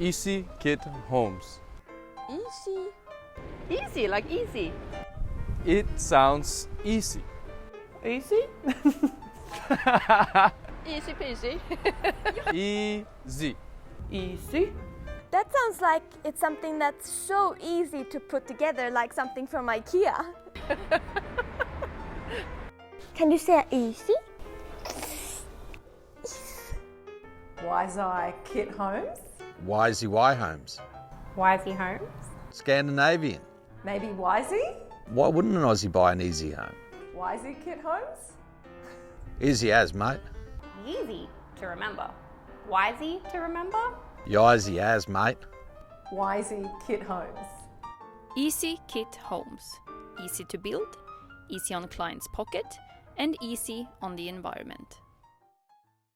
YZY Kit Homes. Easy. Easy, like easy. It sounds easy. Easy? Easy peasy. Easy. Easy? That sounds like it's something that's so easy to put together, like something from IKEA. Can you say easy? YZY Kit Homes, YZY Homes. YZY Homes. Scandinavian. maybe YZY? Why wouldn't an Aussie buy an easy home? YZY Kit Homes? Easy as, mate. Easy to remember. YZY to remember. Easy as, mate. YZY Kit Homes. YZY Kit Homes. Easy to build, easy on client's pocket, and easy on the environment.